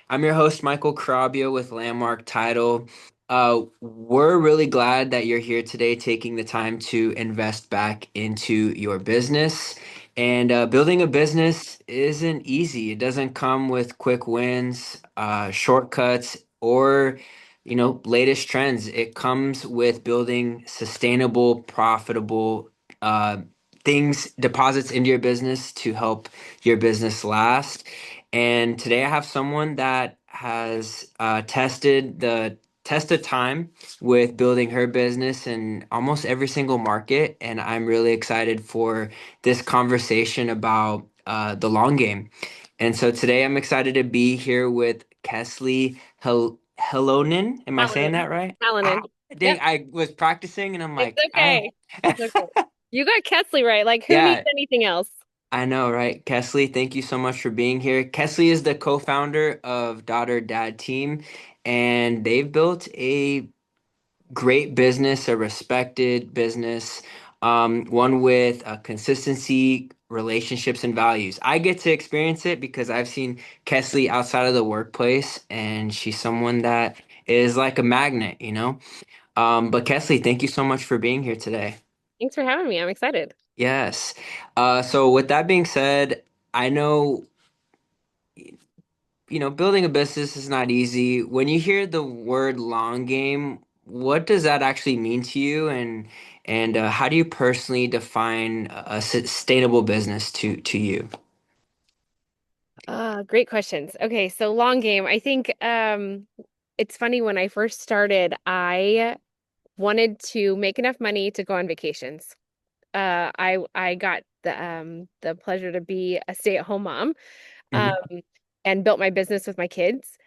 I'm your host, Michael Carabio with Landmark Title. We're really glad that you're here today, taking the time to invest back into your business. And building a business isn't easy. It doesn't come with quick wins, shortcuts, or latest trends. It comes with building sustainable, profitable uh, things, deposits into your business to help your business last. And today I have someone that has tested the test of time with building her business in almost every single market. And I'm really excited for this conversation about the long game. And so today I'm excited to be here with Kesley Helonen. Am I saying Hallinan. that right? Ah, Hallinan. dang, Yep. I was practicing and I'm It's like, okay. It's okay. You got Kesley right. Like, who needs yeah, anything else? I know, right? Kesley, thank you so much for being here. Kesley is the co-founder of Daughter Dad Team, and they've built a great business, a respected business, one with consistency, relationships, and values. I get to experience it because I've seen Kesley outside of the workplace, and she's someone that is like a magnet. But Kesley, thank you so much for being here today. Thanks for having me. I'm excited. Yes. So with that being said, I know building a business is not easy. When you hear the word long game, what does that actually mean to you, and how do you personally define a sustainable business to you? Great questions. Okay, so long game. I think it's funny when I first started, I wanted to make enough money to go on vacations. I got the pleasure to be a stay-at-home mom. Um Hmm. and built my business with my kids.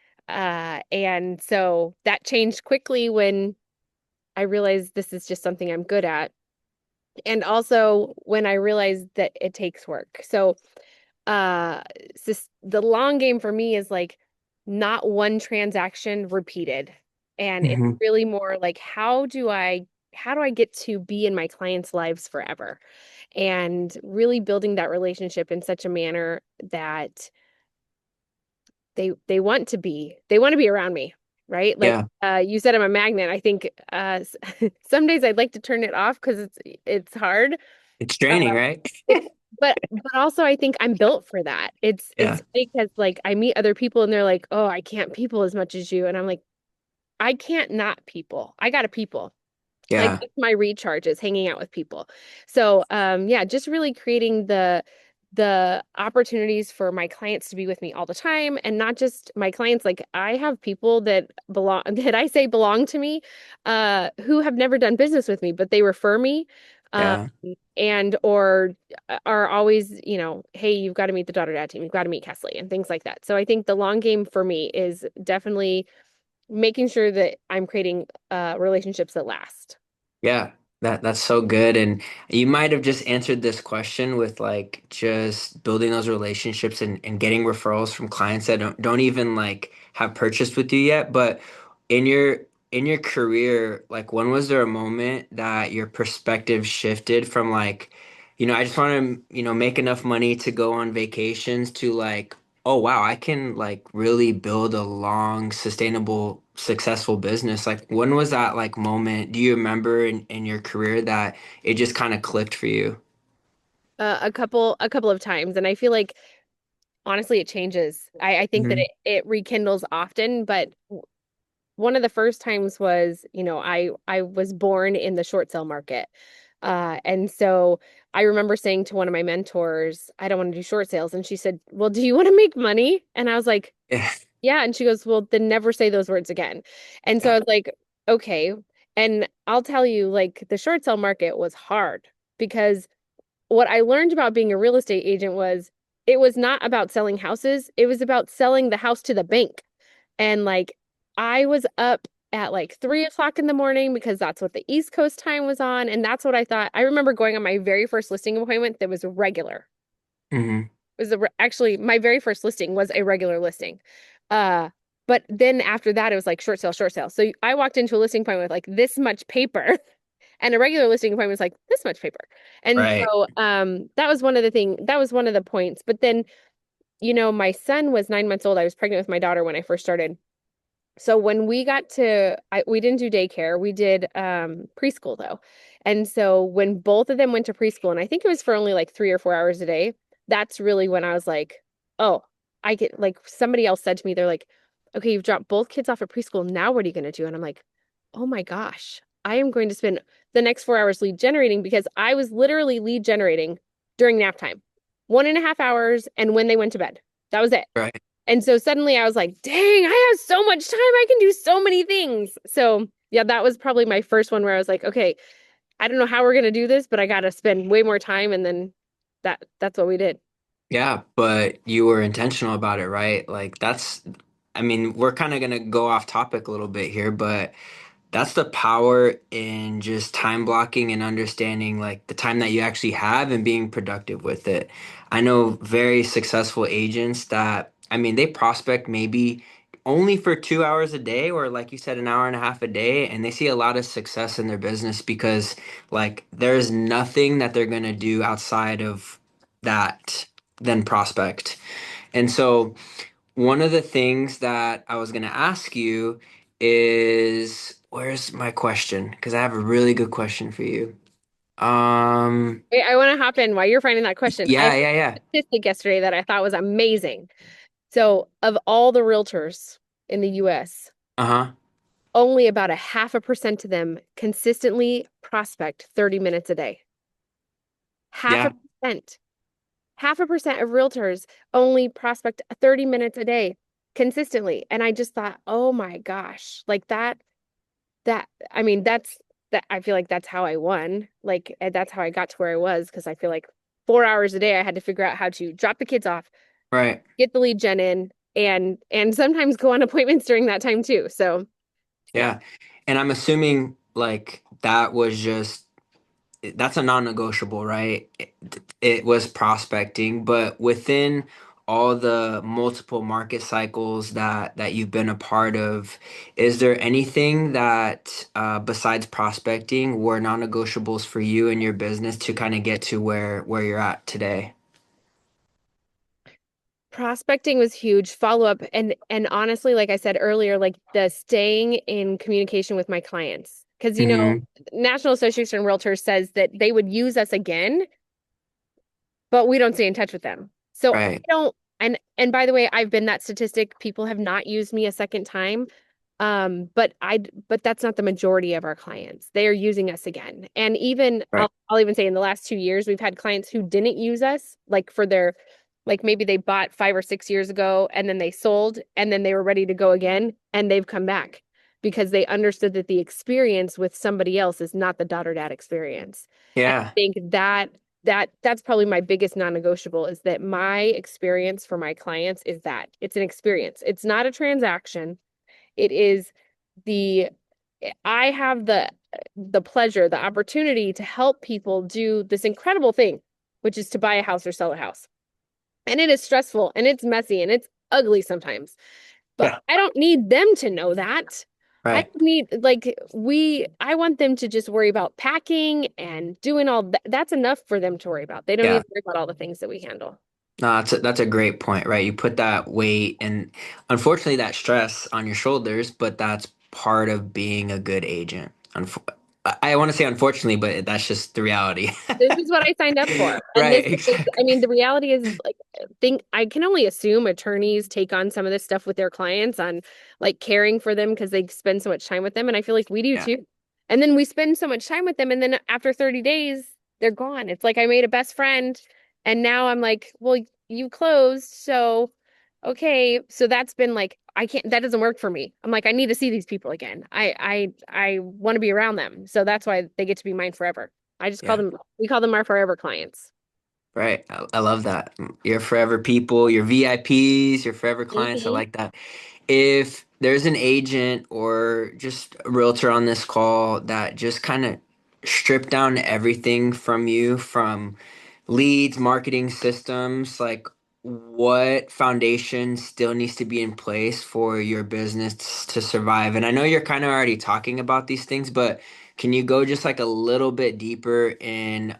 And so that changed quickly when I realized this is just something I'm good at. And also when I realized that it takes work. So uh the long game for me is like not one transaction repeated. And it's Hmm. really more like how do I get to be in my clients' lives forever? And really building that relationship in such a manner that they want to be around me, right? Like Yeah, you said I'm a magnet. I think some days I'd like to turn it off because it's hard. it's Uh, draining, right? it, but also I think I'm built for that. It's Yeah, because like I meet other people and they're like, "Oh, I can't people as much as you." And I'm like, "I can't not people. I gotta people." Like yeah, that's my recharge is hanging out with people. So yeah, just really creating the opportunities for my clients to be with me all the time, and not just my clients. Like I have people that belong that I say belong to me who have never done business with me, but they refer me um yeah. and or are always, hey, you've got to meet the Daughter Dad Team. You've got to meet Kesley and things like that. So I think the long game for me is definitely making sure that I'm creating relationships that last. Yeah, that's so good. And you might have just answered this question with like just building those relationships and getting referrals from clients that don't even like have purchased with you yet. But in your career, like when was there a moment that your perspective shifted from like, I just want to, make enough money to go on vacations to like, oh wow, I can like really build a long, sustainable, successful business. Like when was that like moment? Do you remember in your career that it just kind of clicked for you? A couple of times, and I feel like honestly it changes. I think that Hmm. it rekindles often, but one of the first times was, I was born in the short sale market. And so I remember saying to one of my mentors, I don't want to do short sales. And she said, "Well, do you want to make money?" And I was like, Yeah, "Yeah." And she goes, "Well, then never say those words again." And so I yeah, was like, "Okay." And I'll tell you, like, the short sale market was hard because what I learned about being a real estate agent was it was not about selling houses, it was about selling the house to the bank. And like I was up at like 3 o'clock in the morning because that's what the East Coast time was on. And that's what I thought. I remember going on my very first listing appointment that was regular. hmm, It was actually my very first listing was a regular listing. Uh, but then after that, it was like short sale, short sale. So I walked into a listing appointment with like this much paper. And a regular listing appointment was like this much paper. And right. so that was one of the points. But then my son was 9 months old. I was pregnant with my daughter when I first started. So when we got to, we didn't do daycare. We did preschool though. And so when both of them went to preschool, and I think it was for only like 3 or 4 hours a day, that's really when I was like, oh, I get like somebody else said to me, they're like, okay, you've dropped both kids off at preschool. Now what are you going to do? And I'm like, oh my gosh, I am going to spend the next 4 hours lead generating because I was literally lead generating during nap time, 1.5 hours, and when they went to bed. That was it. Right. And so suddenly I was like, dang, I have so much time. I can do so many things. So, yeah, that was probably my first one where I was like, okay, I don't know how we're going to do this, but I got to spend way more time. And then that's what we did. Yeah, but you were intentional about it, right? Like I mean, we're kind of gonna go off topic a little bit here, but that's the power in just time blocking and understanding like the time that you actually have and being productive with it. I know very successful agents that, I mean, they prospect maybe only for 2 hours a day, or like you said, an hour and a half a day, and they see a lot of success in their business because like there's nothing that they're gonna do outside of that than prospect. And so one of the things that I was going to ask you is, where's my question? Because I have a really good question for you. Um, Wait, I want to hop in while you're finding that question. I yeah, heard yeah, yeah. a statistic yesterday that I thought was amazing. So, of all the realtors in the US, Uh-huh. only about a 0.5% of them consistently prospect 30 minutes a day. Half a Yeah, percent. 0.5% of realtors only prospect 30 minutes a day consistently. And I just thought, oh my gosh, like I mean, that I feel like that's how I won. Like, and that's how I got to where I was because I feel like 4 hours a day I had to figure out how to drop the kids off, right. get the lead gen in, and sometimes go on appointments during that time too. So, yeah. Yeah. And I'm assuming like that was just that's a non-negotiable, right? It was prospecting, but within all the multiple market cycles that you've been a part of, is there anything that besides prospecting were non-negotiables for you and your business to kind of get to where you're at today? Prospecting was huge, follow up, and honestly, like I said earlier, like the staying in communication with my clients. Because Hmm. National Association of Realtors says that they would use us again, but we don't stay in touch with them. So I Right. don't, and by the way, I've been that statistic. People have not used me a second time. But that's not the majority of our clients. They are using us again. And even Right. I'll even say in the last 2 years, we've had clients who didn't use us, like for their, like maybe they bought 5 or 6 years ago and then they sold and then they were ready to go again and they've come back because they understood that the experience with somebody else is not the daughter dad experience. And I Yeah. think that's probably my biggest non-negotiable is that my experience for my clients is that it's an experience. It's not a transaction. It is the I have the pleasure, the opportunity to help people do this incredible thing, which is to buy a house or sell a house. And it is stressful and it's messy and it's ugly sometimes. But Yeah. I don't need them to know that. I Right. need like I want them to just worry about packing and doing all that. That's enough for them to worry about. They don't need Yeah. to worry about all the things that we handle. No, that's a great point, right? You put that weight and unfortunately that stress on your shoulders, but that's part of being a good agent. I want to say unfortunately, but that's just the reality. This is what I signed up for. And Right, this is, I exactly. mean, the reality is like think I can only assume attorneys take on some of this stuff with their clients on like caring for them because they spend so much time with them. And I feel like we do Yeah. too. And then we spend so much time with them, and then after 30 days, they're gone. It's like I made a best friend, and now I'm like, well, you closed, so okay. So that's been like I can't that doesn't work for me. I'm like, I need to see these people again. I want to be around them. So that's why they get to be mine forever. I just call Yeah. them, we call them our forever clients. Right. I love that. You're forever people, you're VIPs, you're forever clients. I Mhm. like that. If there's an agent or just a realtor on this call that just kind of strip down everything from you, from leads, marketing systems, like what foundation still needs to be in place for your business to survive? And I know you're kind of already talking about these things, but can you go just like a little bit deeper in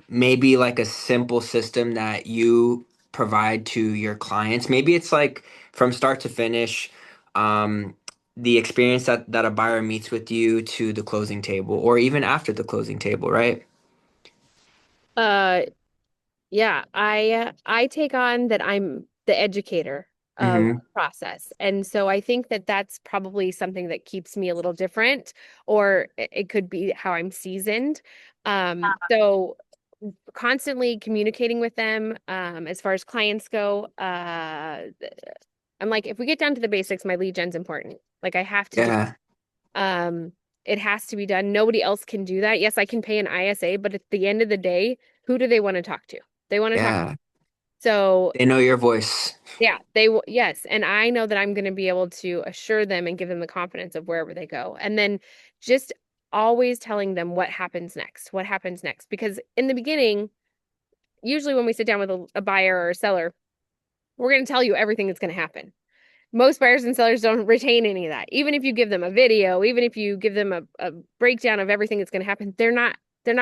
maybe like a simple system that you provide to your clients? Maybe it's like from start to finish, um, the experience that a buyer meets with you to the closing table, or even after the closing table, right? Uh, yeah, I take on that I'm the educator of Mm-hmm. the process. And so I think that that's probably something that keeps me a little different, or it could be how I'm seasoned. So constantly communicating with them, as far as clients go, I'm like, if we get down to the basics, my lead gen's important. Like I have to do Yeah, Um, it has to be done. Nobody else can do that. Yes, I can pay an ISA, but at the end of the day, who do they want to talk to? They want to talk. yeah. So, They know your voice. yeah, yes, and I know that I'm going to be able to assure them and give them the confidence of wherever they go. And then just always telling them what happens next. What happens next? Because in the beginning, usually when we sit down with a buyer or a seller, we're going to tell you everything that's going to happen. Most buyers and sellers don't retain any of that. Even if you give them a video, even if you give them a breakdown of everything that's going to happen, they're not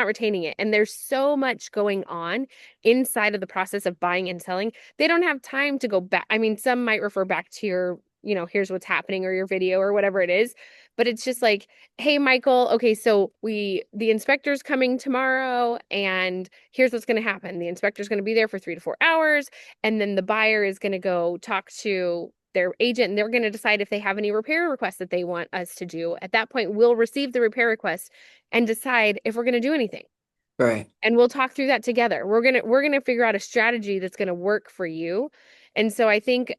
retaining it. And there's so much going on inside of the process of buying and selling. They don't have time to go back. I mean, some might refer back to your, here's what's happening or your video or whatever it is. But it's just like, hey, Michael, okay, so the inspector's coming tomorrow and here's what's going to happen. The inspector's going to be there for 3 to 4 hours. And then the buyer is going to go talk to their agent and they're going to decide if they have any repair requests that they want us to do. At that point, we'll receive the repair request and decide if we're going to do anything. Right. And we'll talk through that together. We're going to figure out a strategy that's going to work for you. And so I think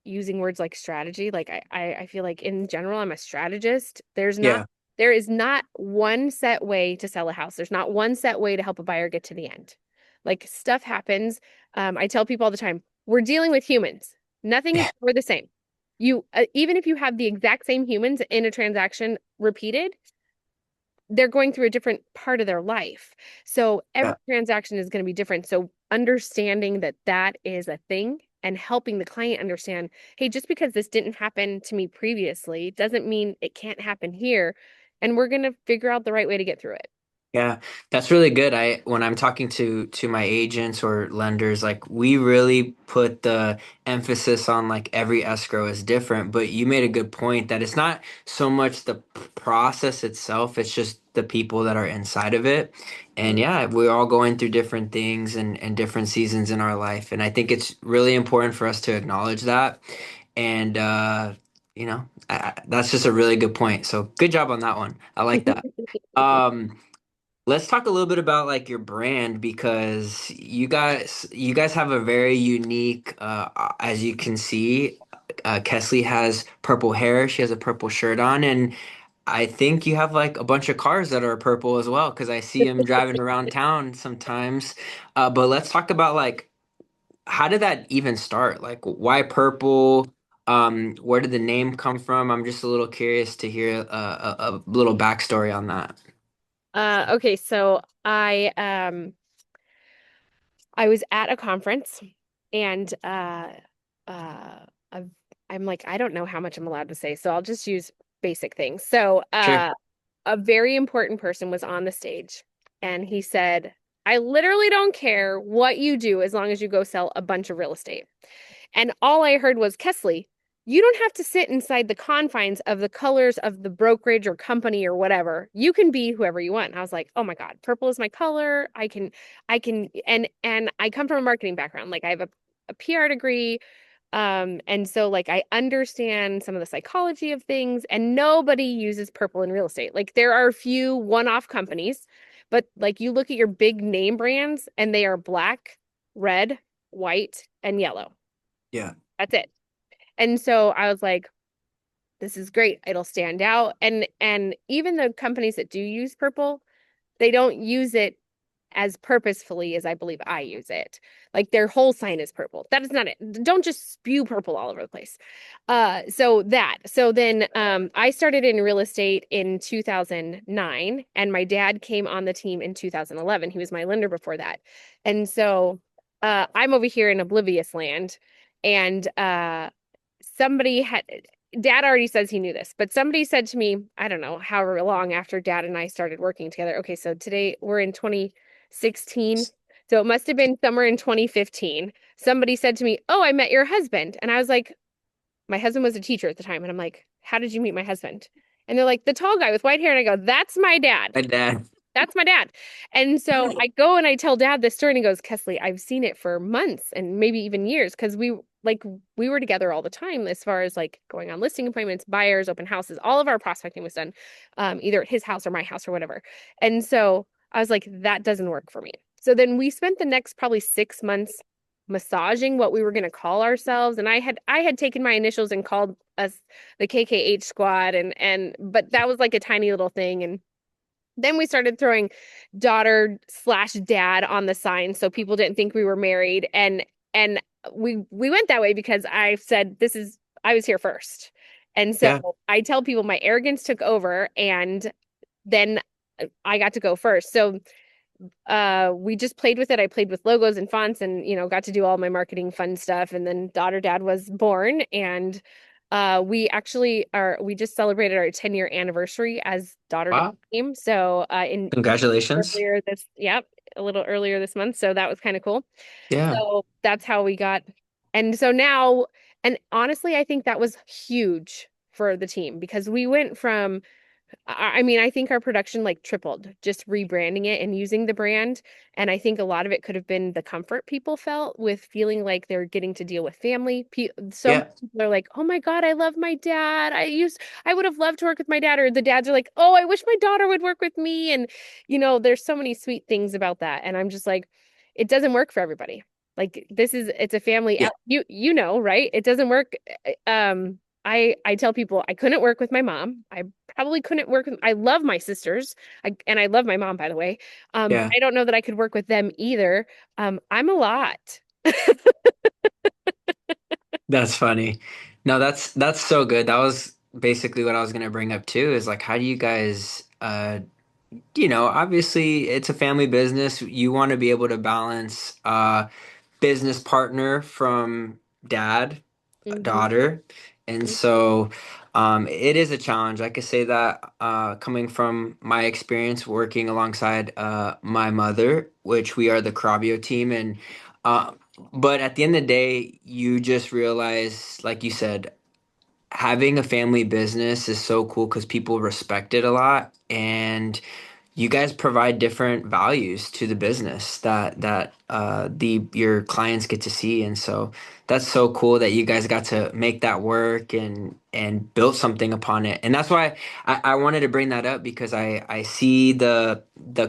using words like strategy, like I feel like in general I'm a strategist. Yeah. There is not one set way to sell a house. There's not one set way to help a buyer get to the end. Like stuff happens. I tell people all the time, we're dealing with humans. Nothing is Yeah. ever the same. You even if you have the exact same humans in a transaction repeated, they're going through a different part of their life. So every Yeah. transaction is going to be different. So understanding that that is a thing and helping the client understand, hey, just because this didn't happen to me previously doesn't mean it can't happen here. And we're going to figure out the right way to get through it. Yeah, that's really good. When I'm talking to my agents or lenders, like we really put the emphasis on like every escrow is different, but you made a good point that it's not so much the process itself, it's just the people that are inside of it. And Mhm. yeah, we're all going through different things and different seasons in our life. And I think it's really important for us to acknowledge that. And that's just a really good point. So good job on that one. I like that. Um, Let's talk a little bit about like your brand because you guys have a very unique as you can see, Kesley has purple hair, she has a purple shirt on, and I think you have like a bunch of cars that are purple as well because I see him driving around town sometimes. But let's talk about like how did that even start? Like why purple? Where did the name come from? I'm just a little curious to hear a little backstory on that. Okay, so I was at a conference and uh I've, I'm like, I don't know how much I'm allowed to say, so I'll just use basic things. So Sure. a very important person was on the stage and he said, I literally don't care what you do as long as you go sell a bunch of real estate. And all I heard was, Kesley, you don't have to sit inside the confines of the colors of the brokerage or company or whatever. You can be whoever you want. And I was like, oh my God, purple is my color. And I come from a marketing background. Like I have a PR degree. And so like I understand some of the psychology of things, and nobody uses purple in real estate. Like there are a few one-off companies, but like you look at your big name brands and they are black, red, white, and yellow. Yeah. That's it. And so I was like, this is great. It'll stand out. And even the companies that do use purple, they don't use it as purposefully as I believe I use it. Like their whole sign is purple. That is not it. Don't just spew purple all over the place. So then I started in real estate in 2009 and my dad came on the team in 2011. He was my lender before that. And so I'm over here in oblivious land and somebody had dad already says he knew this, but somebody said to me, I don't know, however long after dad and I started working together. Okay, so today we're in 2016. So it must have been somewhere in 2015. Somebody said to me, "Oh, I met your husband." And I was like, my husband was a teacher at the time. And I'm like, "How did you meet my husband?" And they're like, "The tall guy with white hair." And I go, "That's my dad. My dad. That's my dad." And so I go and I tell dad this story and he goes, "Kesley, I've seen it for months and maybe even years because we were together all the time as far as like going on listing appointments, buyers, open houses, all of our prospecting was done either at his house or my house or whatever." And so I was like, that doesn't work for me. So then we spent the next probably 6 months massaging what we were going to call ourselves. And I had taken my initials and called us the KKH squad and but that was like a tiny little thing. And then we started throwing daughter slash dad on the sign so people didn't think we were married. And we went that way because I said I was here first. And so Yeah. I tell people my arrogance took over and then I got to go first. So we just played with it. I played with logos and fonts and got to do all my marketing fun stuff. And then daughter dad was born and we just celebrated our 10-year anniversary as daughter dad Wow. team. So in Congratulations. earlier this yep, a little earlier this month. So that was kind of cool. Yeah. So that's how we got. And so now, and honestly, I think that was huge for the team because we went from I mean, I think our production like tripled just rebranding it and using the brand. And I think a lot of it could have been the comfort people felt with feeling like they're getting to deal with family. So many Yeah. people are like, "Oh my God, I love my dad. I would have loved to work with my dad." Or the dads are like, "Oh, I wish my daughter would work with me." And, there's so many sweet things about that. And I'm just like, it doesn't work for everybody. Like it's a family, Yeah. right? It doesn't work. I tell people I couldn't work with my mom. I probably couldn't work with, I love my sisters. And I love my mom, by the way. But Yeah. I don't know that I could work with them either. I'm a lot. That's funny. No, that's so good. That was basically what I was gonna bring up too, is like how do you guys obviously it's a family business. You want to be able to balance business partner from dad, Hmm. daughter. And so it is a challenge. I could say that coming from my experience working alongside my mother, which we are the Carabio team. And uh, but at the end of the day, you just realize, like you said, having a family business is so cool because people respect it a lot. And you guys provide different values to the business that the your clients get to see, and so that's so cool that you guys got to make that work and build something upon it. And that's why I wanted to bring that up because I see the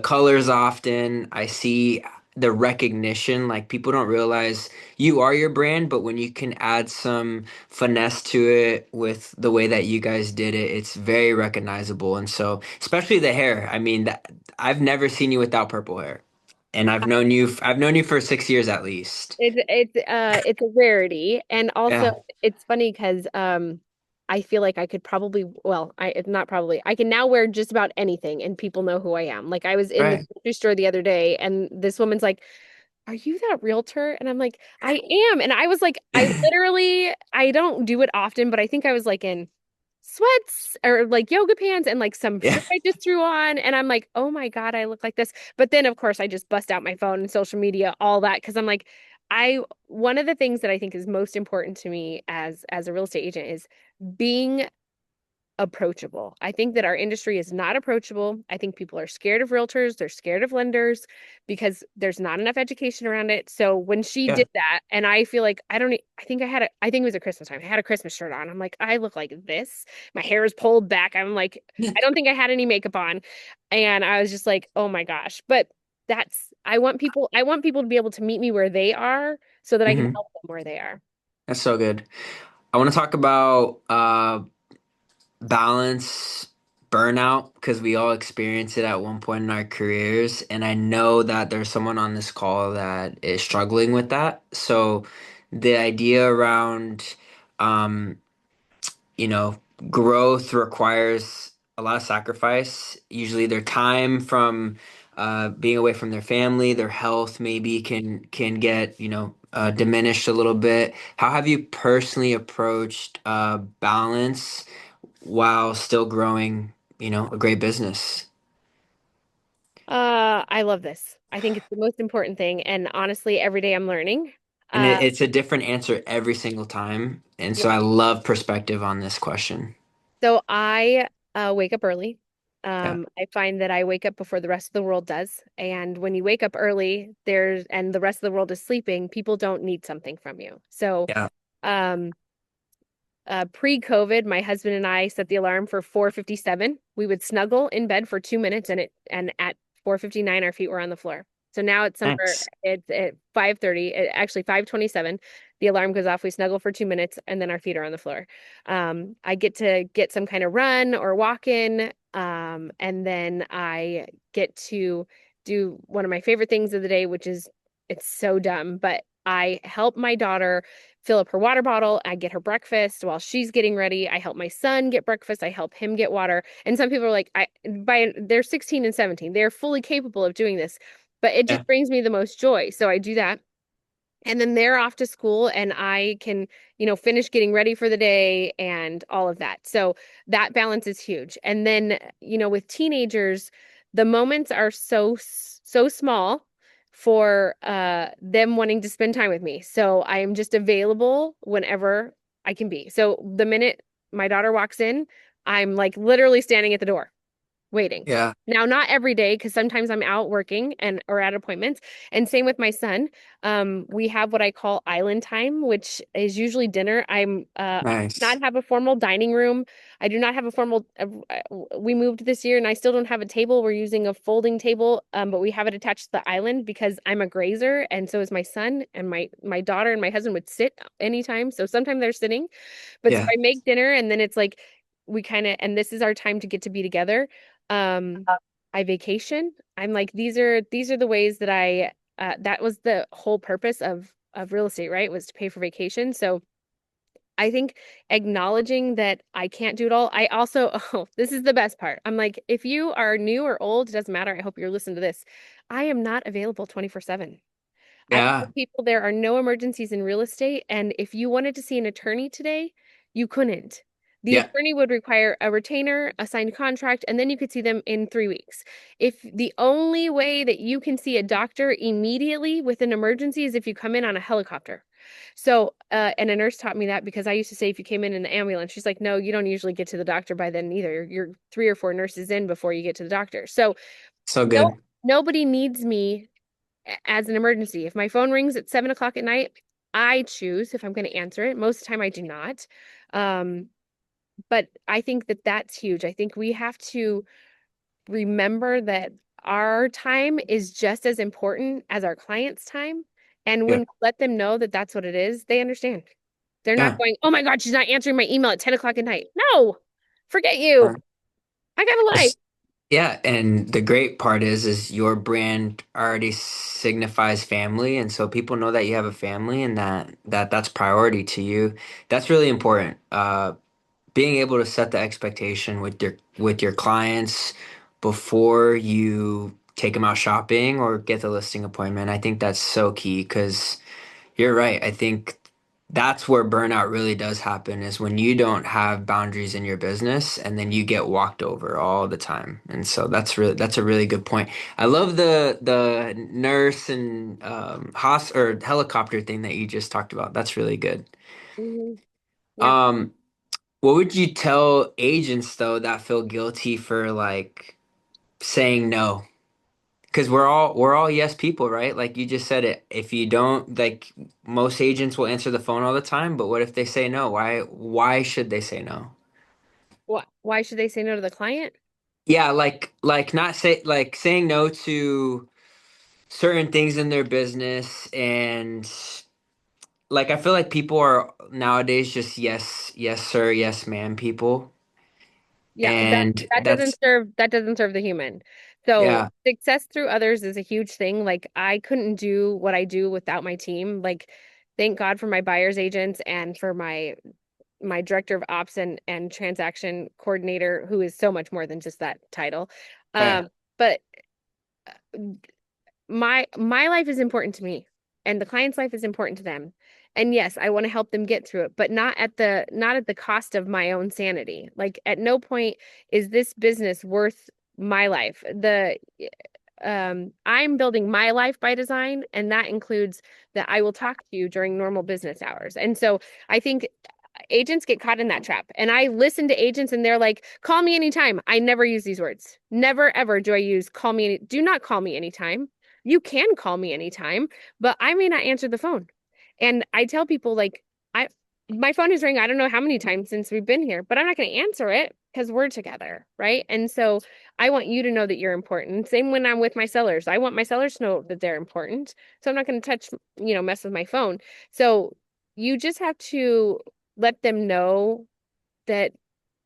colors often. I see the recognition. Like people don't realize you are your brand, but when you can add some finesse to it with the way that you guys did it, it's very recognizable. And so, especially the hair. I mean, I've never seen you without purple hair, and I've known you for 6 years at least. It's a rarity. And also Yeah. it's funny because I feel like I could probably, well, it's not probably, I can now wear just about anything and people know who I am. Like I was in the Right. grocery store the other day and this woman's like, "Are you that realtor?" And I'm like, "I am." And I was like, I don't do it often, but I think I was like in sweats or like yoga pants and like some Yeah. shirt I just threw on. And I'm like, "Oh my God, I look like this." But then, of course, I just bust out my phone and social media, all that, because I'm like, one of the things that I think is most important to me as a real estate agent is being approachable. I think that our industry is not approachable. I think people are scared of realtors, they're scared of lenders because there's not enough education around it. So when she Yeah. did that, and I feel like I don't e- I think I think it was a Christmas time. I had a Christmas shirt on. I'm like, I look like this. My hair is pulled back. I'm like, I don't think I had any makeup on. And I was just like, "Oh my gosh." But I want people to be able to meet me where they are so that I can Hmm. help them where they are. That's so good. I want to talk about balance, burnout, because we all experience it at one point in our careers. And I know that there's someone on this call that is struggling with that. So the idea around, um, you know, growth requires a lot of sacrifice. Usually their time from being away from their family, their health maybe can get, diminished a little bit. How have you personally approached balance while still growing, a great business? I love this. I think it's the most important thing. And honestly, every day I'm learning. And Uh, it's a different answer every single time. And so yeah. I love perspective on this question. So I wake up early. Yeah. I find that I wake up before the rest of the world does. And when you wake up early, and the rest of the world is sleeping, people don't need something from you. So, Yeah. um, pre-COVID, my husband and I set the alarm for 4:57. We would snuggle in bed for 2 minutes and at 4:59 our feet were on the floor. So now it's somewhere Nice. it's at 5:30, actually 5:27. The alarm goes off, we snuggle for 2 minutes, and then our feet are on the floor. I get to get some kind of run or walk in, and then I get to do one of my favorite things of the day, which is it's so dumb, but I help my daughter fill up her water bottle. I get her breakfast while she's getting ready. I help my son get breakfast. I help him get water. And some people are like, they're 16 and 17. They're fully capable of doing this, but it Yeah. just brings me the most joy. So I do that. And then they're off to school and I can, finish getting ready for the day and all of that. So that balance is huge. And then, with teenagers, the moments are so small for them wanting to spend time with me. So I am just available whenever I can be. So the minute my daughter walks in, I'm like literally standing at the door waiting. Yeah. Now, not every day, because sometimes I'm out working and or at appointments. And same with my son. We have what I call island time, which is usually dinner. I do not Nice. have a formal dining room. I do not have a formal. We moved this year, and I still don't have a table. We're using a folding table, but we have it attached to the island because I'm a grazer, and so is my son, and my daughter and my husband would sit anytime. So sometimes they're sitting, but so Yeah. I make dinner, and then it's like we kind of, and this is our time to get to be together. Um, I vacation. I'm like, these are the ways that that was the whole purpose of real estate, right? Was to pay for vacation. So I think acknowledging that I can't do it all. I also, oh, this is the best part. I'm like, if you are new or old, it doesn't matter. I hope you're listening to this. I am not available 24/7. I tell Yeah. people there are no emergencies in real estate, and if you wanted to see an attorney today, you couldn't. The Yeah. attorney would require a retainer, a signed contract, and then you could see them in 3 weeks. If the only way that you can see a doctor immediately with an emergency is if you come in on a helicopter. So, and a nurse taught me that because I used to say if you came in the ambulance, she's like, no, you don't usually get to the doctor by then either. You're 3 or 4 nurses in before you get to the doctor. So, So no, good. nobody needs me as an emergency. If my phone rings at 7 o'clock at night, I choose if I'm going to answer it. Most of the time, I do not. Um, but I think that that's huge. I think we have to remember that our time is just as important as our clients' time. And when Yeah. we let them know that that's what it is, they understand. They're not Yeah. going, oh my God, she's not answering my email at 10 o'clock at night. No, forget you. I got a life. Yeah, and the great part is your brand already signifies family, and so people know that you have a family and that's priority to you. That's really important. Being able to set the expectation with your clients before you take them out shopping or get the listing appointment. I think that's so key because you're right. I think that's where burnout really does happen is when you don't have boundaries in your business and then you get walked over all the time. And so that's a really good point. I love the nurse and hos or helicopter thing that you just talked about. That's really good. Mhm. Yeah. Um, what would you tell agents though that feel guilty for like saying no? Because we're all yes people, right? Like you just said it. If you don't like most agents will answer the phone all the time, but what if they say no? Why should they say no? Why should they say no to the client? Yeah, like not say like saying no to certain things in their business and like I feel like people are nowadays just yes sir, yes ma'am people. Yeah, that And that doesn't that's serve the human. So yeah, success through others is a huge thing. Like I couldn't do what I do without my team. Like thank God for my buyer's agents and for my director of ops and transaction coordinator, who is so much more than just that title. right. But my life is important to me and the client's life is important to them. And yes, I want to help them get through it, but not at the cost of my own sanity. Like at no point is this business worth my life. I'm building my life by design, and that includes that I will talk to you during normal business hours. And so I think agents get caught in that trap. And I listen to agents and they're like, call me anytime. I never use these words. Never, ever do I use call me. Do not call me anytime. You can call me anytime, but I may not answer the phone. And I tell people like, I, my phone is ringing. I don't know how many times since we've been here, but I'm not going to answer it because we're together. Right. And so I want you to know that you're important. Same when I'm with my sellers. I want my sellers to know that they're important. So I'm not going to touch, mess with my phone. So you just have to let them know that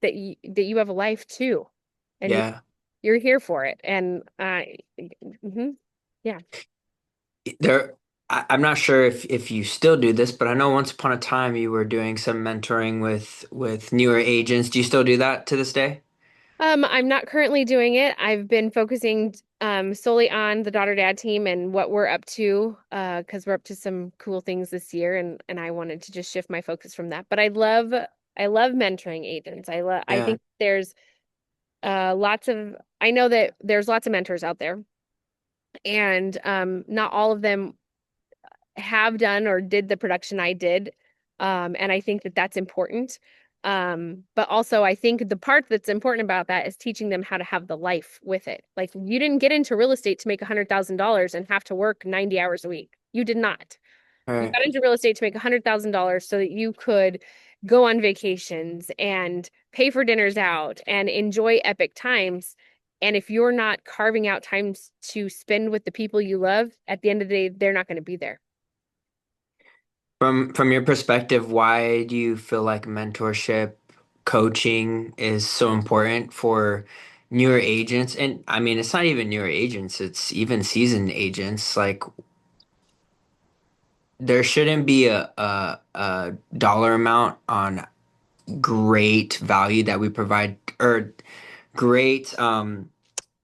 that you have a life too, and Yeah. you're here for it. And mhm, yeah. There, I'm not sure if you still do this, but I know once upon a time you were doing some mentoring with newer agents. Do you still do that to this day? I'm not currently doing it. I've been focusing solely on the daughter dad team and what we're up to, because we're up to some cool things this year, and I wanted to just shift my focus from that. But I love mentoring agents. I Yeah. think there's lots of I know that there's lots of mentors out there, and not all of them have done or did the production I did. And I think that that's important. But also I think the part that's important about that is teaching them how to have the life with it. Like you didn't get into real estate to make $100,000 and have to work 90 hours a week. You did not. All You right. got into real estate to make $100,000 so that you could go on vacations and pay for dinners out and enjoy epic times. And if you're not carving out times to spend with the people you love, at the end of the day, they're not going to be there. From your perspective, why do you feel like mentorship, coaching is so important for newer agents? And I mean, it's not even newer agents, it's even seasoned agents. Like there shouldn't be a dollar amount on great value that we provide or great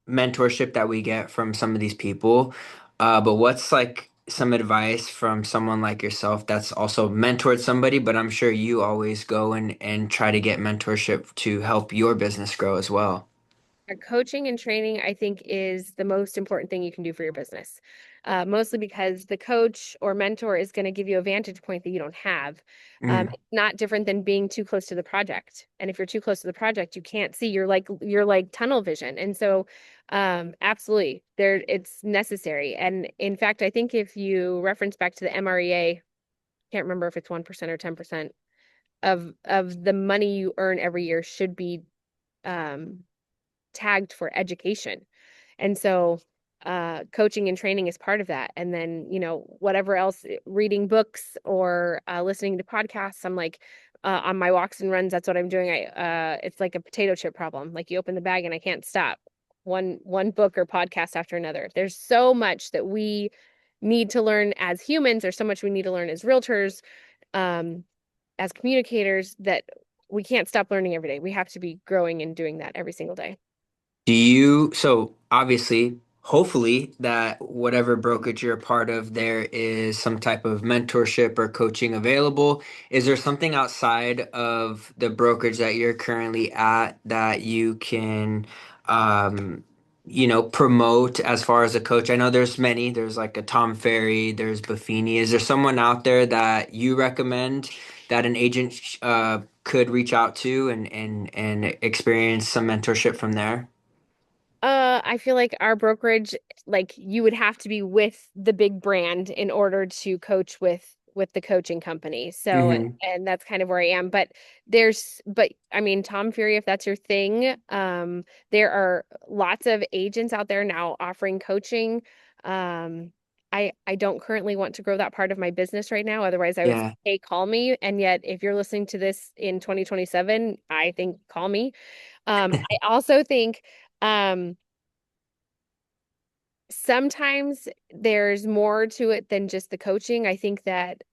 mentorship that we get from some of these people. But what's like some advice from someone like yourself that's also mentored somebody, but I'm sure you always go and try to get mentorship to help your business grow as well. Coaching and training, I think, is the most important thing you can do for your business. Mostly because the coach or mentor is going to give you a vantage point that you don't have. Mm, It's not different than being too close to the project. And if you're too close to the project, you can't see. You're like tunnel vision. And so, absolutely, it's necessary. And in fact, I think if you reference back to the MREA, can't remember if it's 1% or 10% of the money you earn every year should be um tagged for education. And so coaching and training is part of that. And then, whatever else, reading books or listening to podcasts. I'm like, on my walks and runs, that's what I'm doing. It's like a potato chip problem. Like you open the bag and I can't stop. One book or podcast after another. There's so much that we need to learn as humans. There's so much we need to learn as realtors, um, as communicators that we can't stop learning every day. We have to be growing and doing that every single day. so obviously, hopefully that whatever brokerage you're a part of, there is some type of mentorship or coaching available. Is there something outside of the brokerage that you're currently at that you can, um, promote as far as a coach? I know there's many. There's like a Tom Ferry, there's Buffini. Is there someone out there that you recommend that an agent could reach out to and experience some mentorship from there? I feel like our brokerage, like you would have to be with the big brand in order to coach with the coaching company. So, Hmm. and that's kind of where I am. But I mean, Tom Fury, if that's your thing, there are lots of agents out there now offering coaching. Um, I don't currently want to grow that part of my business right now. Otherwise, I would say, Yeah. hey, call me. And yet, if you're listening to this in 2027, I think call me. I also think um, sometimes there's more to it than just the coaching. I think that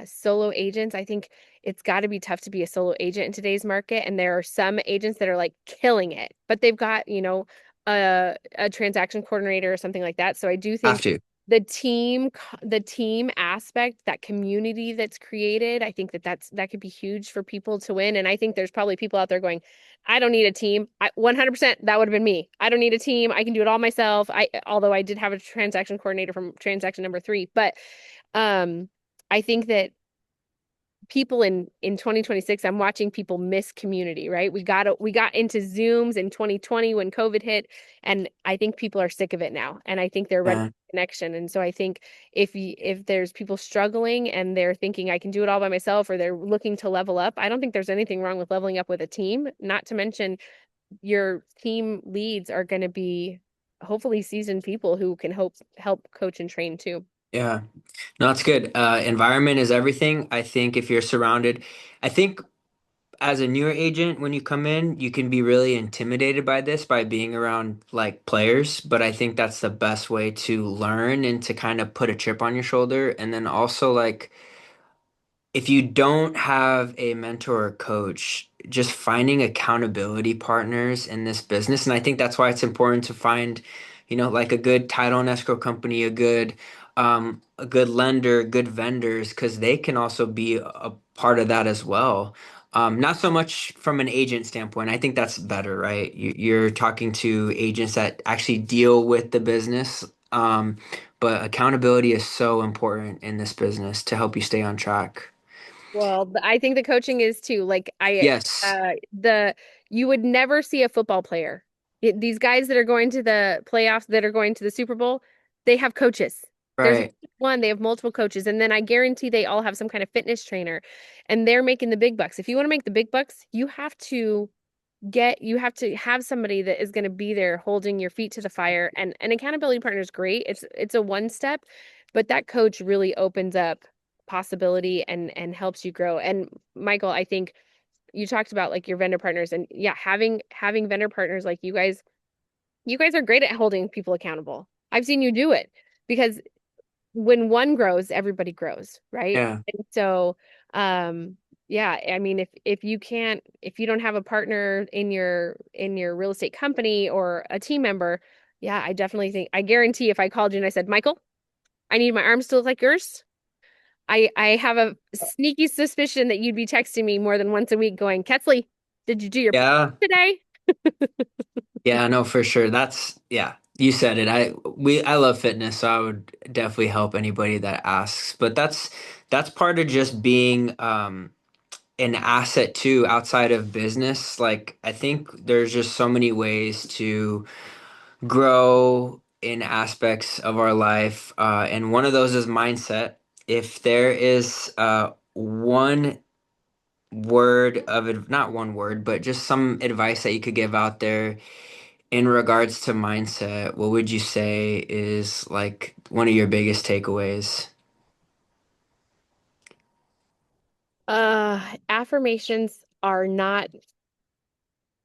solo agents, I think it's got to be tough to be a solo agent in today's market. And there are some agents that are like killing it, but they've got, a transaction coordinator or something like that. So I do Have think to. the team aspect, that community that's created, I think that could be huge for people to win. And I think there's probably people out there going, I don't need a team. 100% that would have been me. I don't need a team. I can do it all myself. Although I did have a transaction coordinator from transaction number 3, but um I think that people in 2026, I'm watching people miss community, right? We got into Zooms in 2020 when COVID hit, and I think people are sick of it now, and I think they're ready Yeah. for connection. And so I think if there's people struggling and they're thinking I can do it all by myself, or they're looking to level up, I don't think there's anything wrong with leveling up with a team. Not to mention your team leads are going to be hopefully seasoned people who can help coach and train too. Yeah. No, that's good. Environment is everything. I think if you're surrounded, I think as a newer agent, when you come in, you can be really intimidated by this by being around like players, but I think that's the best way to learn and to kind of put a chip on your shoulder. And then also like if you don't have a mentor or coach, just finding accountability partners in this business. And I think that's why it's important to find, like a good title and escrow company, a good lender, good vendors, because they can also be a part of that as well. Not so much from an agent standpoint. I think that's better, right? You're talking to agents that actually deal with the business. But accountability is so important in this business to help you stay on track. Well, I think the coaching is too. Like Yes, the you would never see a football player. These guys that are going to the playoffs, that are going to the Super Bowl, they have coaches. There's right. one, they have multiple coaches, and then I guarantee they all have some kind of fitness trainer, and they're making the big bucks. If you want to make the big bucks, you have to have somebody that is going to be there holding your feet to the fire. And an accountability partner is great. It's a one step, but that coach really opens up possibility and helps you grow. And Michael, I think you talked about like your vendor partners, and yeah, having vendor partners like you guys are great at holding people accountable. I've seen you do it because when one grows, everybody grows, right? Yeah, And so, yeah, I mean, if you don't have a partner in your real estate company or a team member, yeah, I definitely think, I guarantee if I called you and I said, Michael, I need my arms to look like yours, I have a sneaky suspicion that you'd be texting me more than once a week going, Ketsley, did you do your yeah, today? yeah. No, for sure. Yeah. You said it. I love fitness, so I would definitely help anybody that asks. But that's part of just being an asset too outside of business. Like I think there's just so many ways to grow in aspects of our life, and one of those is mindset. If there is one word not one word, but just some advice that you could give out there in regards to mindset, what would you say is like one of your biggest takeaways? Affirmations are not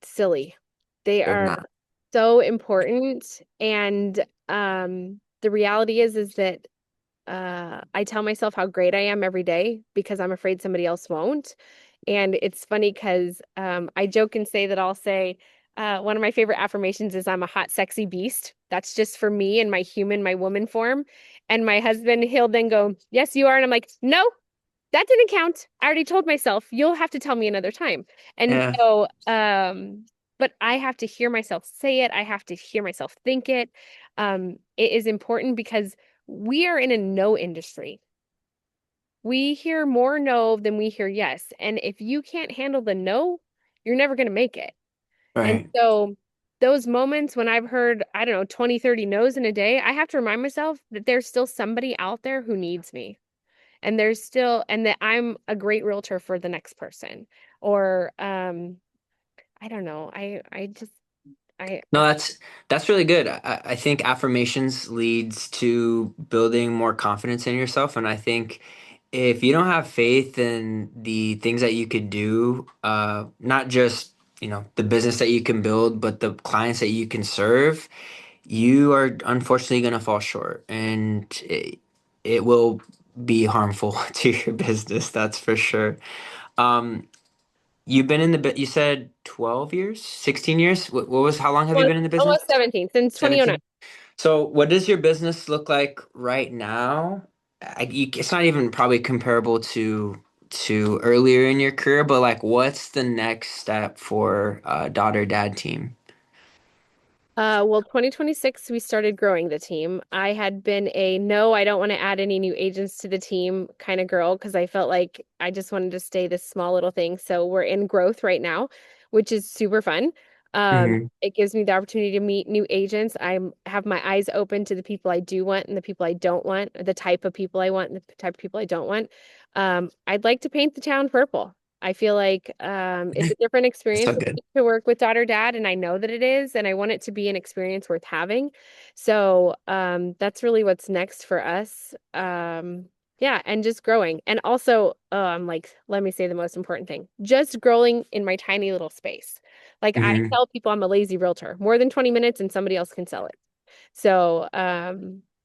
silly. They They're are not. so important. And the reality is that I tell myself how great I am every day because I'm afraid somebody else won't. And it's funny because I joke and say that I'll say, one of my favorite affirmations is I'm a hot, sexy beast. That's just for me and my woman form. And my husband, he'll then go, Yes, you are. And I'm like, No, that didn't count. I already told myself, you'll have to tell me another time. And Yeah, so, but I have to hear myself say it. I have to hear myself think it. It is important because we are in a no industry. We hear more no than we hear yes. And if you can't handle the no, you're never going to make it. And right, so those moments when I've heard, I don't know, 20, 30 no's in a day, I have to remind myself that there's still somebody out there who needs me, and that I'm a great realtor for the next person. Or I don't know. I just I no, that's really good. I think affirmations leads to building more confidence in yourself, and I think if you don't have faith in the things that you could do, not just the business that you can build, but the clients that you can serve, you are unfortunately going to fall short, and it will be harmful to your business, that's for sure. Um, you've been in the you said 12 years, 16 years? How long have you almost been in the business? almost 17 since 2009. 17? So, what does your business look like right now? It's not even probably comparable to earlier in your career, but like, what's the next step for Daughter Dad Team? Well, 2026, we started growing the team. I had been a no, I don't want to add any new agents to the team kind of girl because I felt like I just wanted to stay this small little thing. So we're in growth right now, which is super fun. Hmm. It gives me the opportunity to meet new agents. I have my eyes open to the people I do want and the people I don't want, the type of people I want and the type of people I don't want. I'd like to paint the town purple. I feel like it's a different That's so experience good. to work with daughter dad, and I know that it is, and I want it to be an experience worth having. So that's really what's next for us. Yeah, and just growing. And also, like, let me say the most important thing, just growing in my tiny little space. Like I Hmm. tell people I'm a lazy realtor. More than 20 minutes and somebody else can sell it. So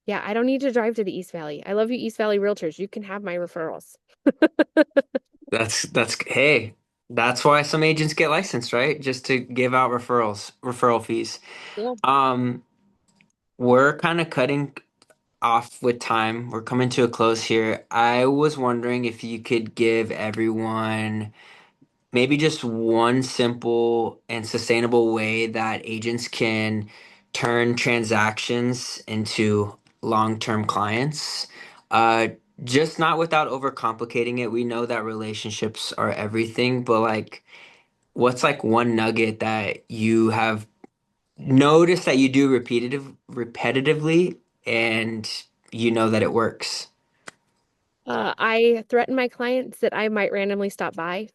yeah, I don't need to drive to the East Valley. I love you, East Valley realtors. You can have my referrals. That's hey, that's why some agents get licensed, right? Just to give out referral fees. Yeah. Um, we're kind of cutting off with time. We're coming to a close here. I was wondering if you could give everyone maybe just one simple and sustainable way that agents can turn transactions into long-term clients. Uh, just not without overcomplicating it. We know that relationships are everything, but like, what's like one nugget that you have noticed that you do repetitively and you know that it works? I threaten my clients that I might randomly stop by,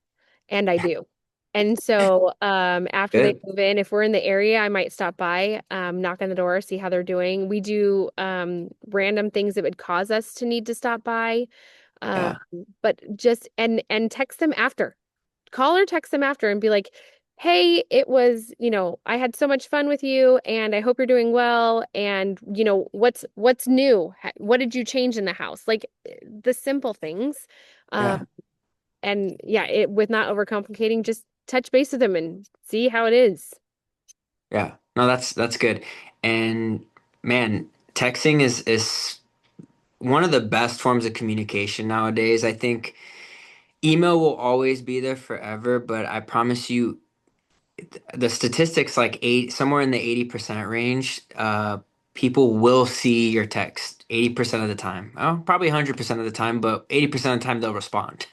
and I do. And so, after they Good. move in, if we're in the area, I might stop by, knock on the door, see how they're doing. We do random things that would cause us to need to stop by, um, Yeah. but just and text them after. Call or text them after and be like, "Hey, it was, I had so much fun with you and I hope you're doing well and what's new? What did you change in the house?" Like the simple things. Um Yeah. and yeah, it with not overcomplicating, just touch base with them and see how it is. Yeah. No, that's good. And man, texting is one of the best forms of communication nowadays. I think email will always be there forever, but I promise you the statistics like somewhere in the 80% range, people will see your text 80% of the time. Oh, probably 100% of the time, but 80% of the time they'll respond.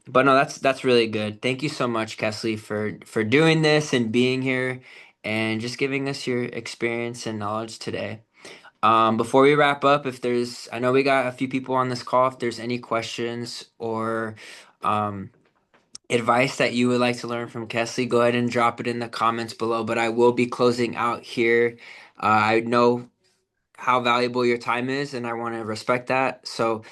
But no, that's really good. Thank you so much, Kesley, for doing this and being here and just giving us your experience and knowledge today. Before we wrap up, I know we got a few people on this call. If there's any questions or um, advice that you would like to learn from Kesley, go ahead and drop it in the comments below. But I will be closing out here. I know how valuable your time is, and I want to respect that. So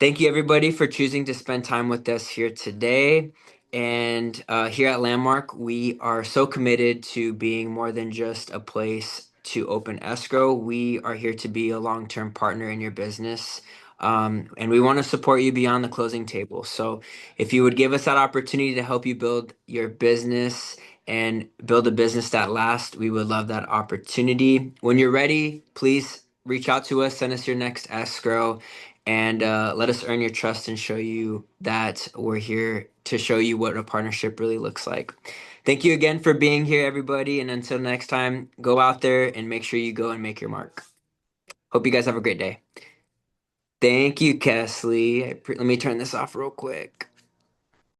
thank you, everybody, for choosing to spend time with us here today. And here at Landmark, we are so committed to being more than just a place to open escrow. We are here to be a long term partner in your business. And we want to support you beyond the closing table. So if you would give us that opportunity to help you build your business and build a business that lasts, we would love that opportunity. When you're ready, please reach out to us, send us your next escrow and let us earn your trust and show you that we're here to show you what a partnership really looks like. Thank you again for being here, everybody. And until next time, go out there and make sure you go and make your mark. Hope you guys have a great day. Thank you, Kesley. Let me turn this off real quick.